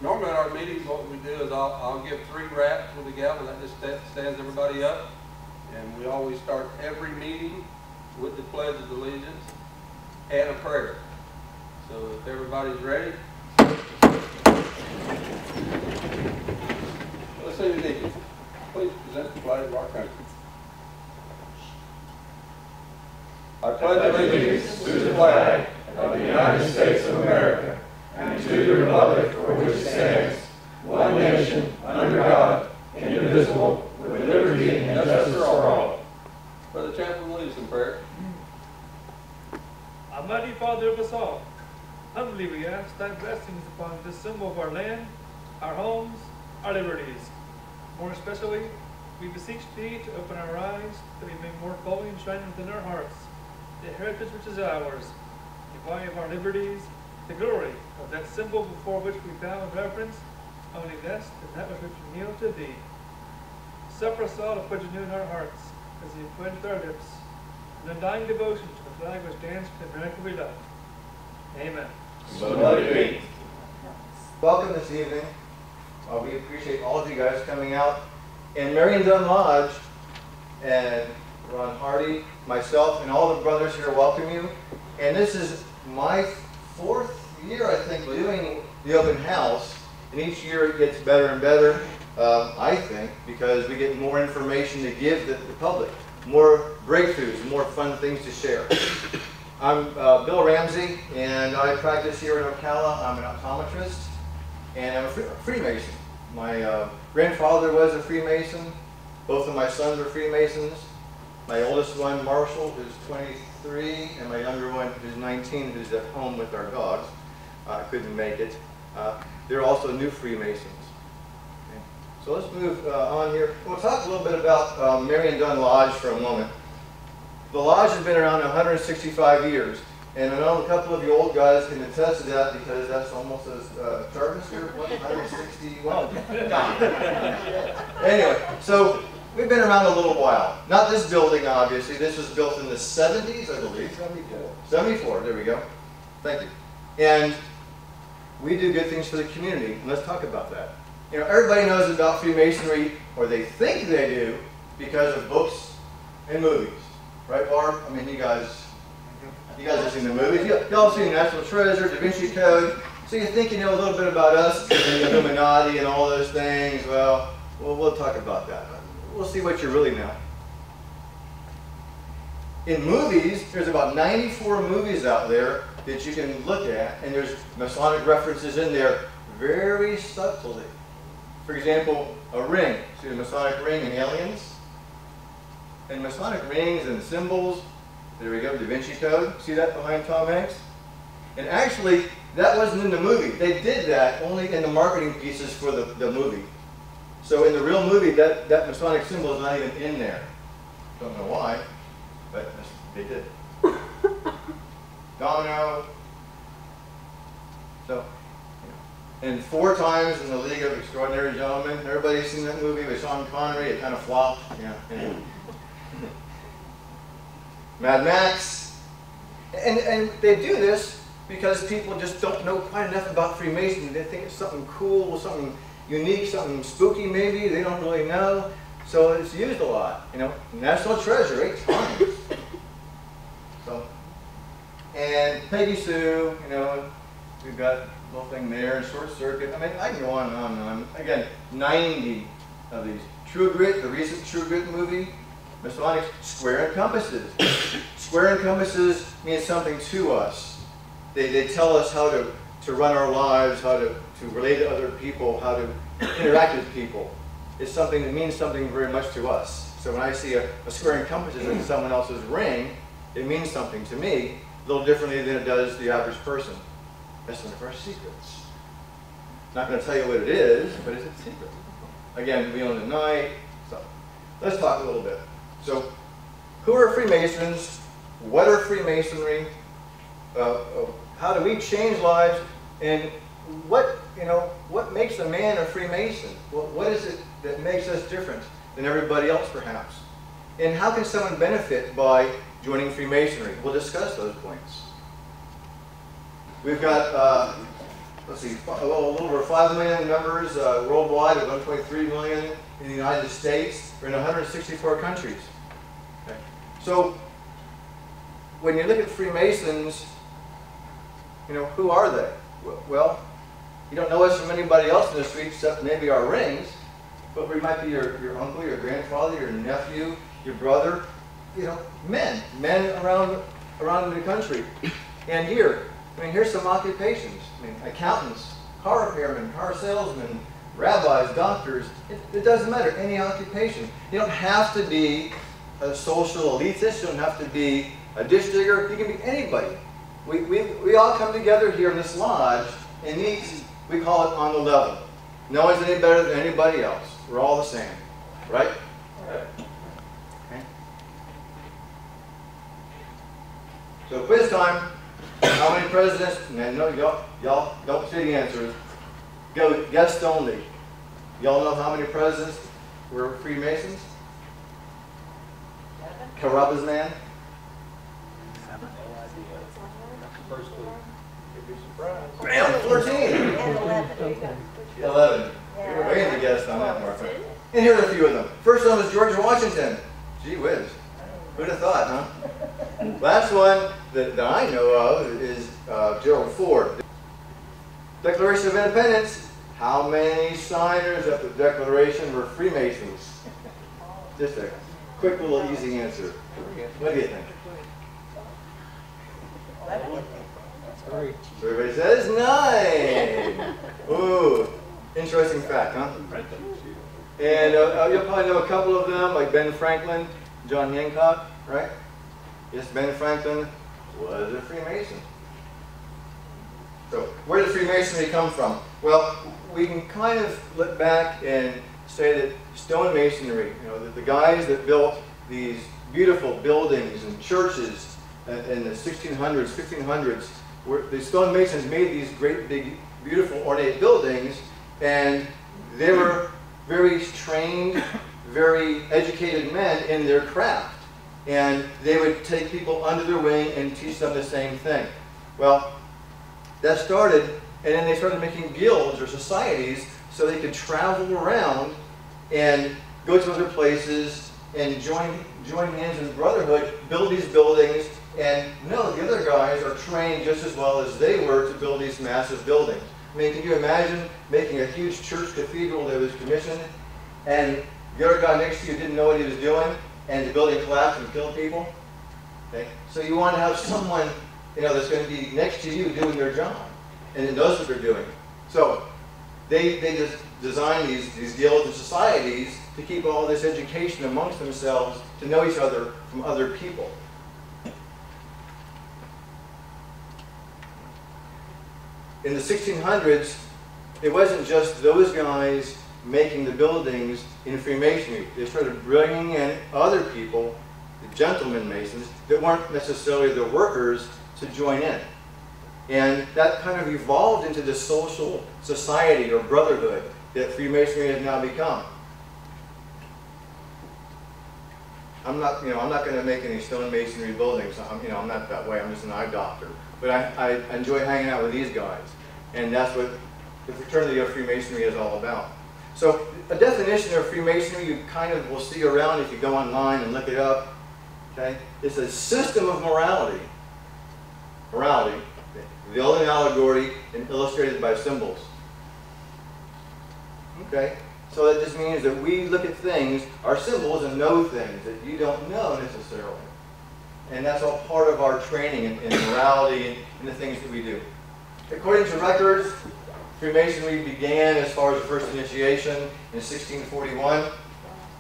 Normally at our meetings, what we do is I'll give 3 raps with a gavel. That just stands everybody up. And we always start every meeting with the Pledge of Allegiance and a prayer. So if everybody's ready, let's see the deacon. Please present the flag of our country. I pledge allegiance to the flag of the United States of America and to the republic for which it stands, one nation, under God, indivisible, with liberty and justice for all. Brother Chaplain, lead us in prayer. Almighty Father of us all, humbly we ask thy blessings upon this symbol of our land, our homes, our liberties. More especially, we beseech thee to open our eyes that we may more fully enshrine within our hearts the heritage which is ours, the value of our liberties, the glory of that symbol before which we bow in reverence, only less than that which we kneel to thee. Suffer us all to put anew in our hearts, as you put into our lips, an undying devotion to the flag which stands for the America we love. Amen. So let it be. Welcome this evening. We appreciate all of you guys coming out. And Marion Dunn Lodge and Ron Hardy, myself, and all the brothers here welcome you. And this is my 4th year, I think, doing the open house. And each year it gets better and better, I think, because we get more information to give the public, more breakthroughs, more fun things to share. I'm Bill Ramsey, and I practice here in Ocala. I'm an optometrist, and I'm a Freemason. My grandfather was a Freemason. Both of my sons are Freemasons. My oldest one, Marshall, who's 23, and my younger one, who's 19, who's at home with our dogs. Couldn't make it. They're also new Freemasons. Okay. So let's move on here. We'll talk a little bit about Marion Dunn Lodge for a moment. The lodge has been around 165 years, and I know a couple of you old guys can attest to that because that's almost as Jarvis here, 161. Anyway, so we've been around a little while. Not this building, obviously. This was built in the 70s, I believe. 74, there we go. Thank you. And we do good things for the community, and let's talk about that. You know, everybody knows about Freemasonry, or they think they do, because of books and movies. Right, Barb? I mean, you guys have seen the movies. Y'all have seen National Treasure, Da Vinci Code. So you think you know a little bit about us, and the Illuminati and all those things. Well, we'll talk about that. We'll see what you really know. In movies, there's about 94 movies out there that you can look at, and there's Masonic references in there very subtly. For example, a ring. See the Masonic ring in Aliens? And Masonic rings and symbols, there we go, Da Vinci Code. See that behind Tom Hanks? And actually, that wasn't in the movie. They did that only in the marketing pieces for the movie. So in the real movie, that Masonic symbol is not even in there. Don't know why, but they did. Domino. So, and 4 times in the League of Extraordinary Gentlemen. Everybody's seen that movie with Sean Connery. It kind of flopped. Yeah. Anyway. Mad Max. And they do this because people just don't know quite enough about Freemasonry. They think it's something cool, something unique, something spooky maybe. They don't really know. So it's used a lot. You know, National Treasure 8 times. So, and Peggy Sue, you know, we've got a little thing there, and Short Circuit. I mean, I can go on and on and on. Again, 90 of these. True Grit, the recent True Grit movie. Masonic square and compasses. Square and compasses mean something to us. They tell us how to run our lives, how to relate to other people, how to interact with people. It's something that means something very much to us. So when I see a square and compasses in someone else's ring, it means something to me a little differently than it does the average person. That's one of our secrets. Not going to tell you what it is, but it's a secret. Again, we own the night. So let's talk a little bit. So, who are Freemasons? What are Freemasonry? How do we change lives? And what makes a man a Freemason? What is it that makes us different than everybody else, perhaps? And how can someone benefit by joining Freemasonry? We'll discuss those points. We've got let's see, a little over 5 million members worldwide, 1.3 million in the United States. We're in 164 countries. Okay. So when you look at Freemasons, you know, who are they? Well, you don't know us from anybody else in the street except maybe our rings, but we might be your uncle, your grandfather, your nephew, your brother, you know, men around the country. And here, I mean, here's some occupations. I mean, accountants, car repairmen, car salesmen, rabbis, doctors. It doesn't matter, any occupation. You don't have to be a social elitist. You don't have to be a ditch digger. You can be anybody. We all come together here in this lodge and meet, we call it on the level. No one's any better than anybody else. We're all the same, right? Right. Okay. So quiz time. How many presidents? And no, y'all don't say the answers. Go guessed only. Y'all know how many presidents were Freemasons? Carrabba's man? First clue. You'd be surprised. Bam! 14! And 11. There you go. 11. Yeah. You were way to guess on that, Martha. And here are a few of them. First one was George Washington. Gee whiz. Who'd have thought, huh? Last one that I know of is Gerald Ford. Declaration of Independence. How many signers of the Declaration were Freemasons? Just a quick little easy answer. What do you think? 11. So everybody says 9. Ooh, interesting fact, huh? And you'll probably know a couple of them, like Ben Franklin, John Hancock, right? Yes, Ben Franklin was a Freemason. So where did Freemasonry come from? Well, we can kind of look back and say that stonemasonry, you know, the guys that built these beautiful buildings and churches in the 1600s, 1500s, the stonemasons made these great, big, beautiful, ornate buildings, and they were very trained, very educated men in their craft. And they would take people under their wing and teach them the same thing. Well, that started, and then they started making guilds or societies so they could travel around and go to other places and join hands in brotherhood, build these buildings, and no, the other guys are trained just as well as they were to build these massive buildings. I mean, can you imagine making a huge church cathedral that was commissioned, and the other guy next to you didn't know what he was doing, and the building collapsed and killed people? Okay? So you want to have someone, you know, that's going to be next to you doing their job, and it knows what they're doing. So they just design these guilds and societies to keep all this education amongst themselves, to know each other from other people. In the 1600s, it wasn't just those guys making the buildings in Freemasonry. They started bringing in other people, the gentlemen masons, that weren't necessarily the workers, to join in. And that kind of evolved into the social society or brotherhood that Freemasonry has now become. I'm not going to make any stonemasonry buildings. I'm not that way. I'm just an eye doctor. But I enjoy hanging out with these guys, and that's what the fraternity of Freemasonry is all about. So a definition of Freemasonry you kind of will see around if you go online and look it up. Okay, it's a system of morality. Morality, veiled in allegory and illustrated by symbols. Okay, so that just means that we look at things, our symbols, and know things that you don't know necessarily. And that's all part of our training in morality and the things that we do. According to records, Freemasonry began as far as the first initiation in 1641.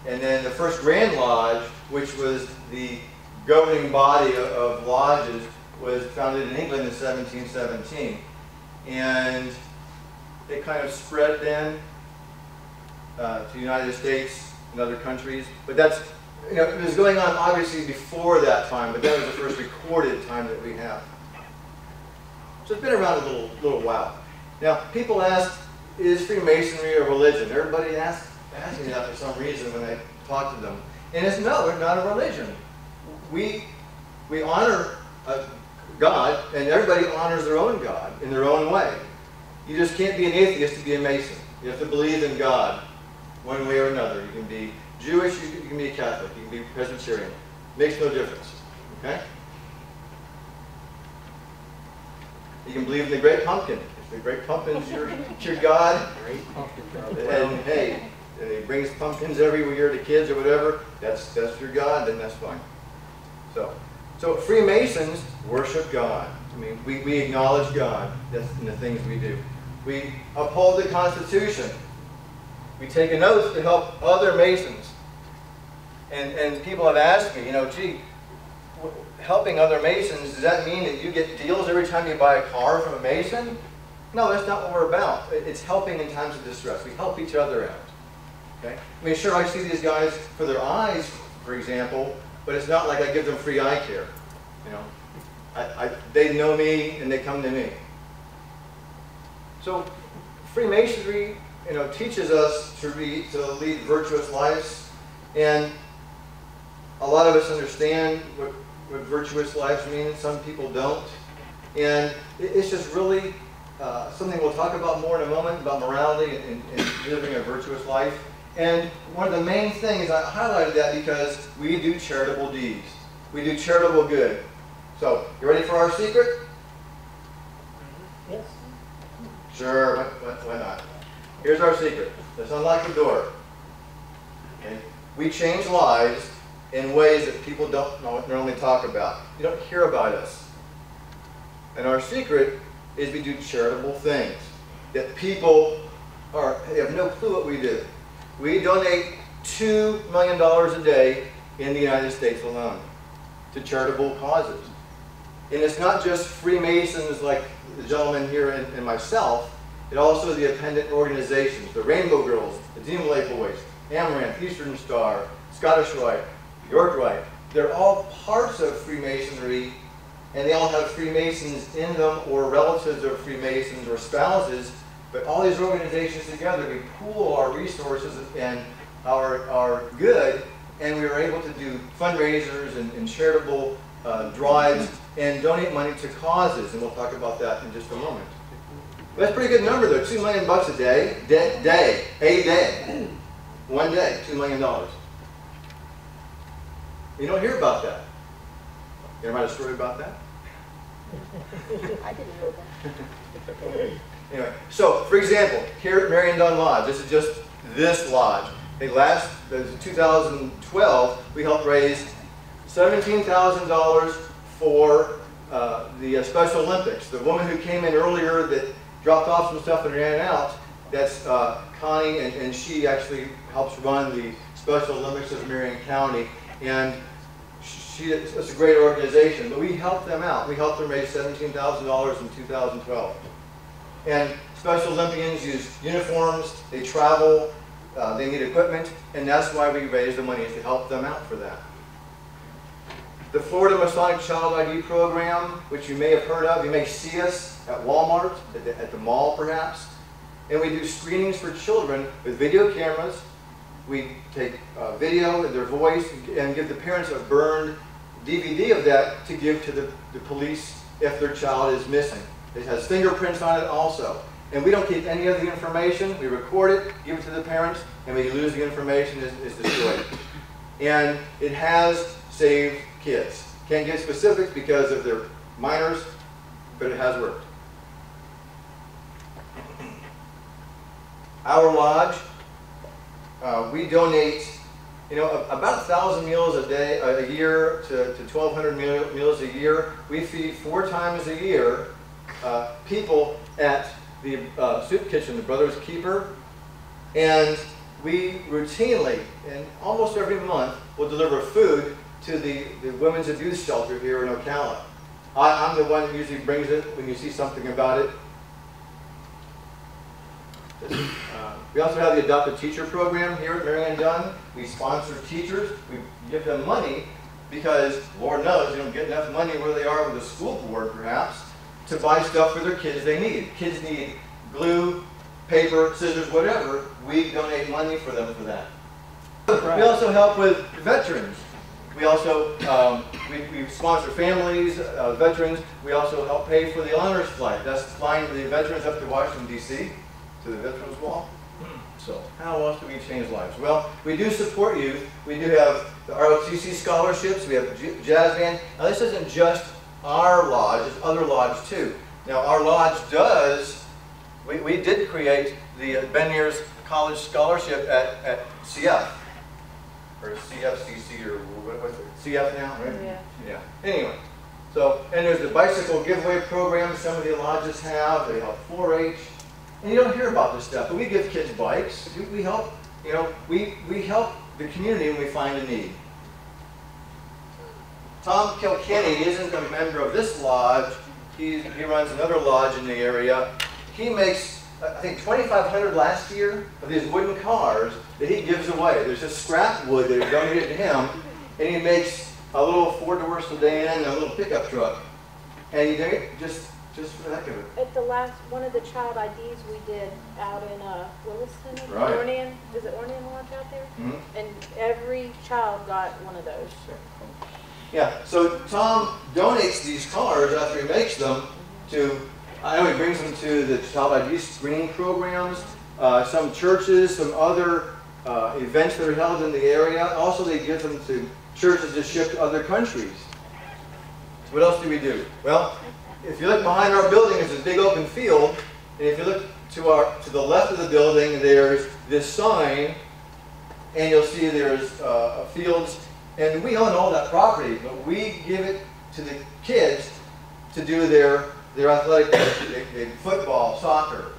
And then the first Grand Lodge, which was the governing body of lodges, was founded in England in 1717. And it kind of spread then to the United States and other countries. But that's, it was going on obviously before that time, but that was the first recorded time that we have. So it's been around a little while. Now, people ask, is Freemasonry a religion? Everybody asks me that for some reason when I talk to them. And it's no, it's not a religion. We honor God, and everybody honors their own God in their own way. You just can't be an atheist to be a Mason. You have to believe in God one way or another. You can be Jewish, you can be a Catholic, you can be Presbyterian. Makes no difference. Okay? You can believe in the Great Pumpkin. If the Great Pumpkin's your God, and hey, he brings pumpkins every year to kids or whatever, that's your God, then that's fine. So Freemasons worship God. I mean, we acknowledge God. That's in the things we do. We uphold the Constitution. We take an oath to help other Masons. And people have asked me, gee, helping other Masons, does that mean that you get deals every time you buy a car from a Mason? No, that's not what we're about. It's helping in times of distress. We help each other out. Okay? I mean, sure, I see these guys for their eyes, for example, but it's not like I give them free eye care. They know me and they come to me. So Freemasonry, teaches us to lead virtuous lives, and a lot of us understand what virtuous lives mean. Some people don't, and it's just really something we'll talk about more in a moment about morality and living a virtuous life. And one of the main things, I highlighted that because we do charitable deeds. We do charitable good. So, you ready for our secret? Yes. Sure, why not? Here's our secret. Let's unlock the door. Okay. We change lives in ways that people don't normally talk about. You don't hear about us. And our secret is we do charitable things that people have no clue what we do. We donate $2 million a day in the United States alone to charitable causes. And it's not just Freemasons like the gentleman here and myself. It also the appendant organizations, the Rainbow Girls, the Demon Lake Boys, Amaranth, Eastern Star, Scottish Rite, York Rite. They're all parts of Freemasonry, and they all have Freemasons in them or relatives of Freemasons or spouses. But all these organizations together, we pool our resources and our good, and we are able to do fundraisers and charitable drives and donate money to causes, and we'll talk about that in just a moment. But that's a pretty good number, though. $2 million a day, a day, one day, $2 million. You don't hear about that. You ever had a story about that? I didn't know that. Anyway, so for example, here at Marion Dunn Lodge, this is just this lodge. In 2012, we helped raise $17,000 for the Special Olympics. The woman who came in earlier that dropped off some stuff and ran out, that's Connie, and she actually helps run the Special Olympics of Marion County. And it's a great organization, but we helped them out. We helped them raise $17,000 in 2012. And Special Olympians use uniforms, they travel, they need equipment, and that's why we raise the money, is to help them out for that. The Florida Masonic Child ID program, which you may have heard of, you may see us at Walmart, at the mall perhaps, and we do screenings for children with video cameras. We take video of their voice and give the parents a burned DVD of that to give to the police if their child is missing. It has fingerprints on it also. And we don't keep any of the information. We record it, give it to the parents, and when you lose the information, it's destroyed. And it has saved kids. Can't give specifics because of their minors, but it has worked. Our lodge, we donate, about 1,000 meals a year to 1,200 meals a year. We feed 4 times a year people at the soup kitchen, the Brothers Keeper, and we routinely, and almost every month, will deliver food to the women's abuse shelter here in Ocala. I'm the one who usually brings it when you see something about it. We also have the Adopted Teacher Program here at Marion Dunn. We sponsor teachers. We give them money because, Lord knows, they don't get enough money where they are with the school board, perhaps, to buy stuff for their kids they need. Kids need glue, paper, scissors, whatever. We donate money for them for that. We also help with veterans. We also we sponsor families, veterans. We also help pay for the honors flight. That's flying the veterans up to Washington, D.C., to the Veterans Wall. So how else do we change lives? Well, we do support youth. We do have the ROTC scholarships. We have jazz band. Now this isn't just our lodge, it's other lodges too. Now our lodge does, we did create the Ben Mears College Scholarship at CF, or CFCC, or what's it, CF now, right? Yeah. Yeah. Anyway, so, and there's the bicycle giveaway program some of the lodges have. They have 4-H. And you don't hear about this stuff, but we give kids bikes. We help, you know, we help the community when we find a need. Tom Kilkenny isn't a member of this lodge. He runs another lodge in the area. He makes, I think, 2,500 last year of these wooden cars that he gives away. There's just scrap wood that is donated to him, and he makes a little 4-door sedan and a little pickup truck. And he did it just for the heck of it. At the last, one of the child IDs we did out in Williston, Right. Ornean, is it Ornean Lodge out there? Mm-hmm. And every child got one of those. Yeah, so Tom donates these cars after he makes them to, I know he brings them to the child ID screening programs, some churches, some other events that are held in the area. Also, they give them to churches to ship to other countries. So what else do we do? Well, if you look behind our building, there's this big open field, and if you look to the left of the building, there's this sign, and you'll see there's fields, and we own all that property, but we give it to the kids to do their athletic, football, soccer,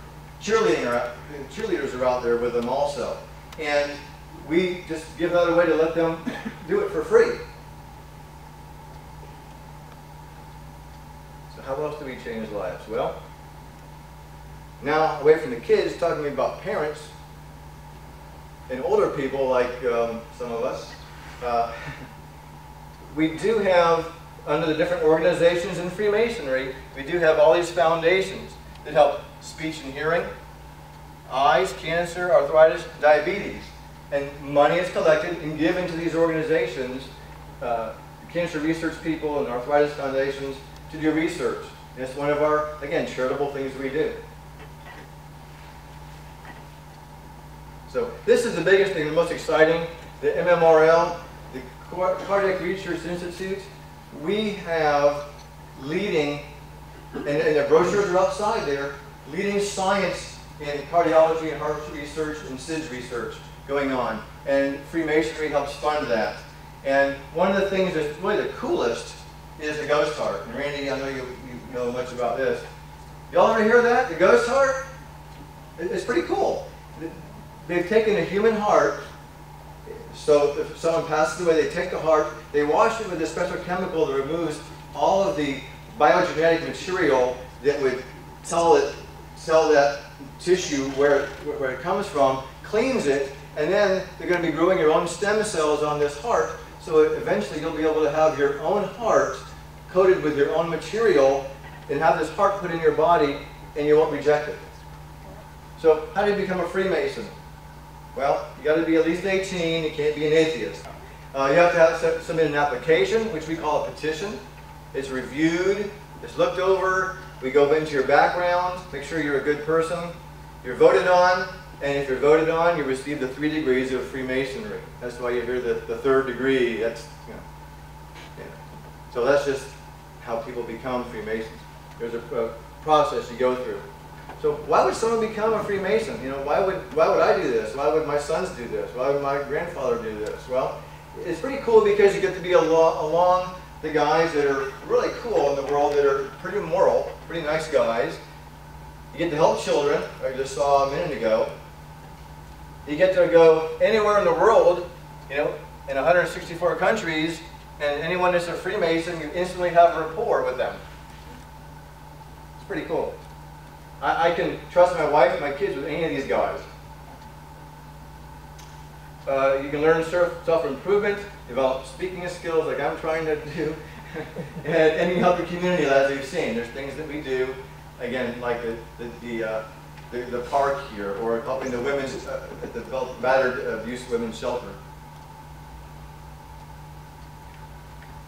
cheerleaders are out there with them also, and we just give that away to let them do it for free. How else do we change lives? Well, now away from the kids, talking about parents and older people like some of us, we do have, under the different organizations in Freemasonry, we do have all these foundations that help speech and hearing, eyes, cancer, arthritis, diabetes. And money is collected and given to these organizations, cancer research people and arthritis foundations, to do research. And it's one of our, again, charitable things we do. So this is the biggest thing, the most exciting, the MMRL, the Cardiac Research Institute. We have leading, and the brochures are outside there, leading science in cardiology and heart research and SIDS research going on. And Freemasonry helps fund that. And one of the things that's really the coolest is the ghost heart. And Randy, I know you know much about this. Y'all ever hear that? The ghost heart? It's pretty cool. They've taken a human heart, so if someone passes away, they take the heart, they wash it with a special chemical that removes all of the biogenetic material that would tell that tissue where it comes from, cleans it, and then they're going to be growing your own stem cells on this heart, so eventually you'll be able to have your own heart coated with your own material and have this heart put in your body and you won't reject it. So how do you become a Freemason? Well, you got to be at least 18, you can't be an atheist. You have to submit an application, which we call a petition. It's reviewed, it's looked over, we go into your background, make sure you're a good person, you're voted on, and if you're voted on, you receive the 3 degrees of Freemasonry. That's why you hear the 3rd degree. That's, you know, yeah. So that's just how people become Freemasons. There's a process you go through. So why would someone become a Freemason? You know, why would I do this? Why would my sons do this? Why would my grandfather do this? Well, it's pretty cool because you get to be along the guys that are really cool in the world, that are pretty moral, pretty nice guys. You get to help children, like I just saw a minute ago. You get to go anywhere in the world, you know, in 164 countries, and anyone that's a Freemason, you instantly have a rapport with them. It's pretty cool. I can trust my wife and my kids with any of these guys. You can learn self-improvement, develop speaking skills like I'm trying to do, and you help the community, as you've seen. There's things that we do, again, like the park here, or helping the women's, the battered abuse women's shelter.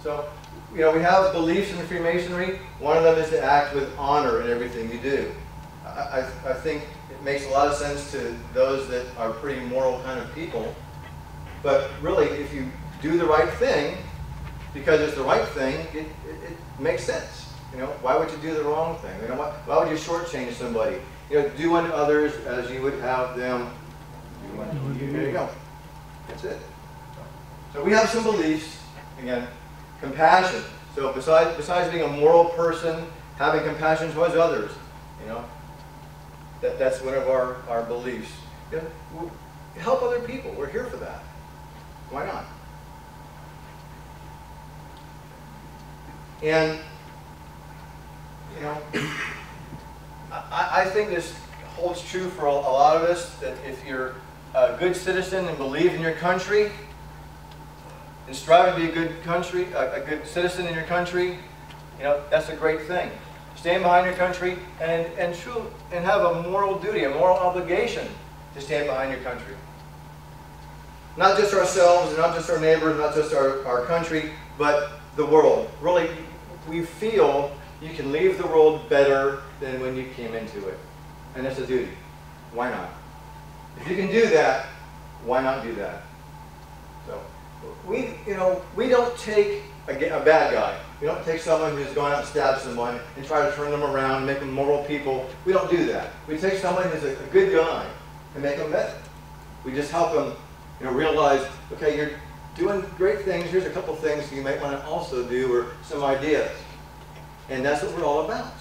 So we have beliefs in the Freemasonry. One of them is to act with honor in everything you do. I think it makes a lot of sense to those that are pretty moral kind of people. But really, if you do the right thing, because it's the right thing, it makes sense. Why would you do the wrong thing? Why would you shortchange somebody? Do unto others as you would have them do unto you. There you go. That's it. So we have some beliefs. Again, compassion. So besides being a moral person, having compassion towards others, that's one of our beliefs. Help other people. We're here for that. Why not? And I think this holds true for a lot of us, that if you're a good citizen and believe in your country and strive to be a good citizen in your country, that's a great thing. Stand behind your country and have a moral duty, a moral obligation to stand behind your country. Not just ourselves, and not just our neighbors, not just our country, but the world. Really, we feel you can leave the world better than when you came into it. And that's a duty. Why not? If you can do that, why not do that? So, we don't take a bad guy. We don't take someone who's gone out and stabbed someone and try to turn them around, make them moral people. We don't do that. We take someone who's a good guy and make them better. We just help them realize, okay, you're doing great things. Here's a couple things you might want to also do, or some ideas. And that's what we're all about.